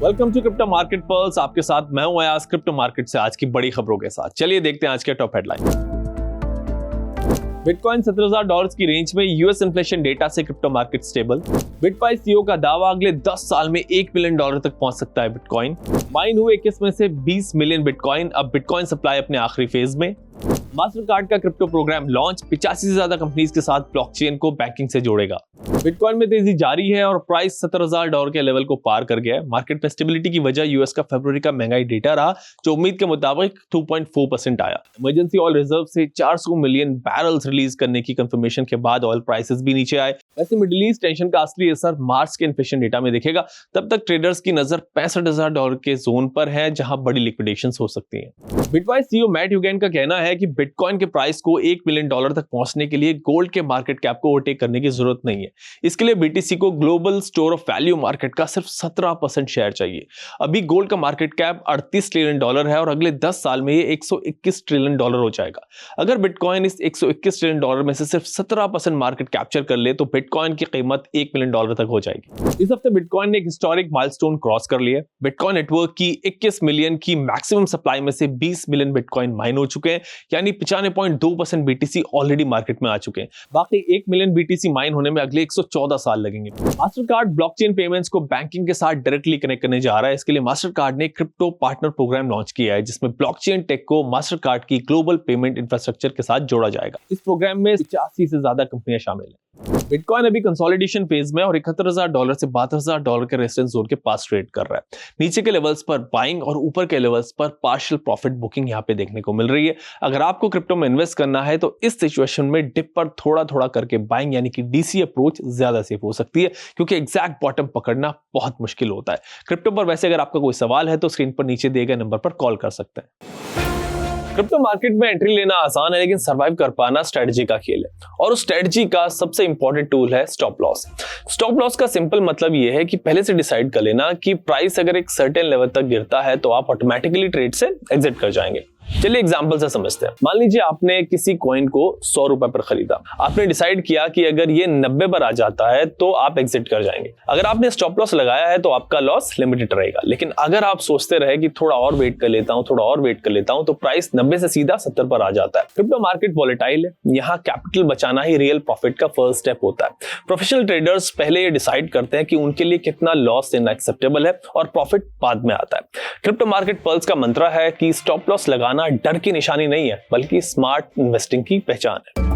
Welcome to crypto market pulse. आपके साथ मैं हूं अयाज क्रिप्टो मार्केट से आज की बड़ी खबरों के साथ। चलिए देखते हैं आज के टॉप हेडलाइन। बिटकॉइन $17,000 की रेंज में, यूएस इन्फ्लेशन डेटा से क्रिप्टो मार्केट स्टेबल। बिटपाई सीईओ का दावा, अगले 10 साल में $1 मिलियन तक पहुंच सकता है बिटकॉइन। माइन हुए 21 में से 20 मिलियन बिटकॉइन। अब बिटकॉइन सप्लाई अपने आखिरी फेज में। मास्टर कार्ड का क्रिप्टो प्रोग्राम लॉन्च 85 से ज्यादा कंपनीज के साथ ब्लॉकचेन को बैंकिंग से जोड़ेगा। बिटकॉइन में तेजी जारी है और प्राइस $17,000 के लेवल को पार कर गया है। मार्केट में स्टेबिलिटी की वजह यूएस का फरवरी का महंगाई डेटा रहा, जो उम्मीद के मुताबिक 2.4% आया। इमरजेंसी ऑयल रिजर्व से 400 मिलियन बैरल्स रिलीज करने की कंफर्मेशन के बाद ऑयल प्राइसेस भी नीचे आए। वैसे मिडिल ईस्ट टेंशन का असली असर मार्च के इन्फ्लेशन डेटा में दिखेगा। तब तक ट्रेडर्स की नजर $65,000 के जोन पर है, जहां बड़ी लिक्विडेशंस हो सकती हैं। बिटवाई सीईओ मैट ह्यूगेन का कहना है कि बिटकॉइन के प्राइस को $1 मिलियन तक पहुंचने के लिए गोल्ड के मार्केट कैप को ओवरटेक करने की जरूरत नहीं है। इसके लिए बीटीसी को global store of value market का सिर्फ 17% शेयर चाहिए। अभी गोल्ड का मार्केट कैप $38 ट्रिलियन है और अगले 10 साल में ये $121 ट्रिलियन हो जाएगा। अगर बिटकॉइन इस $121 ट्रिलियन में से सिर्फ 17% मार्केट कैप्चर कर ले तो बिटकॉइन की कीमत $1 मिलियन तक हो जाएगी। इस हफ्ते बिटकॉइन ने एक हिस्टोरिक माइलस्टोन क्रॉस कर लिया। बिटकॉइन नेटवर्क की 21 मिलियन की मैक्सिमम सप्लाई में से 20 मिलियन बिटकॉइन माइन हो चुके हैं, यानी 95.2% बीटीसी ऑलरेडी मार्केट में आ चुके हैं। बाकी 1 मिलियन बीटीसी माइन होने में अगले 114 साल लगेंगे। मास्टर कार्ड ब्लॉकचेन पेमेंट्स को बैंकिंग के साथ डायरेक्टली कनेक्ट करने जा रहा है। इसके लिए मास्टर कार्ड ने क्रिप्टो पार्टनर प्रोग्राम लॉन्च किया है, जिसमें ब्लॉकचेन टेक को मास्टर कार्ड की ग्लोबल पेमेंट इंफ्रास्ट्रक्चर के साथ जोड़ा जाएगा। इस प्रोग्राम में 85 से ज्यादा कंपनियां शामिल हैं। बिटकॉइन अभी कंसोलिडेशन फेज में और $71,000 से $72,000 के रेजिस्टेंस जोन के पास ट्रेड कर रहा है। नीचे के लेवल्स पर बाइंग और ऊपर के लेवल्स पर पार्शियल प्रॉफिट बुकिंग यहां पे देखने को मिल रही है। अगर आपको क्रिप्टो में इन्वेस्ट करना है तो इस सिचुएशन में डिप पर थोड़ा थोड़ा करके बाइंग यानी कि डीसी अप्रोच ज्यादा सेफ हो सकती है, क्योंकि एग्जैक्ट बॉटम पकड़ना बहुत मुश्किल होता है क्रिप्टो पर। वैसे अगर आपका कोई सवाल है तो स्क्रीन पर नीचे दिए गए नंबर पर कॉल कर सकते हैं। क्रिप्टो मार्केट में एंट्री लेना आसान है, लेकिन सर्वाइव कर पाना स्ट्रेटजी का खेल है, और उस स्ट्रेटजी का सबसे इंपॉर्टेंट टूल है स्टॉप लॉस। स्टॉप लॉस का सिंपल मतलब यह है कि पहले से डिसाइड कर लेना कि प्राइस अगर एक सर्टेन लेवल तक गिरता है तो आप ऑटोमेटिकली ट्रेड से एग्जिट कर जाएंगे। चलिए एग्जांपल से समझते हैं। मान लीजिए आपने किसी कॉइन को $100 पर खरीदा। आपने डिसाइड किया कि अगर ये 90 पर आ जाता है तो आप एग्जिट कर जाएंगे। अगर आपने स्टॉप लॉस लगाया है तो आपका लॉस लिमिटेड रहेगा, लेकिन अगर आप सोचते रहे कि थोड़ा और वेट कर लेता हूं, थोड़ा और वेट कर लेता हूं, तो प्राइस 90 से सीधा 70 पर आ जाता है। क्रिप्टो मार्केट वॉलेटाइल है, यहाँ कैपिटल बचाना ही रियल प्रॉफिट का फर्स्ट स्टेप होता है। प्रोफेशनल ट्रेडर्स पहले ये डिसाइड करते हैं कि उनके लिए कितना लॉस लेना एक्सेप्टेबल है और प्रॉफिट बाद में आता है। क्रिप्टो मार्केट पल्स का मंत्र है कि स्टॉप लॉस लगाना डर की निशानी नहीं है, बल्कि स्मार्ट इन्वेस्टिंग की पहचान है।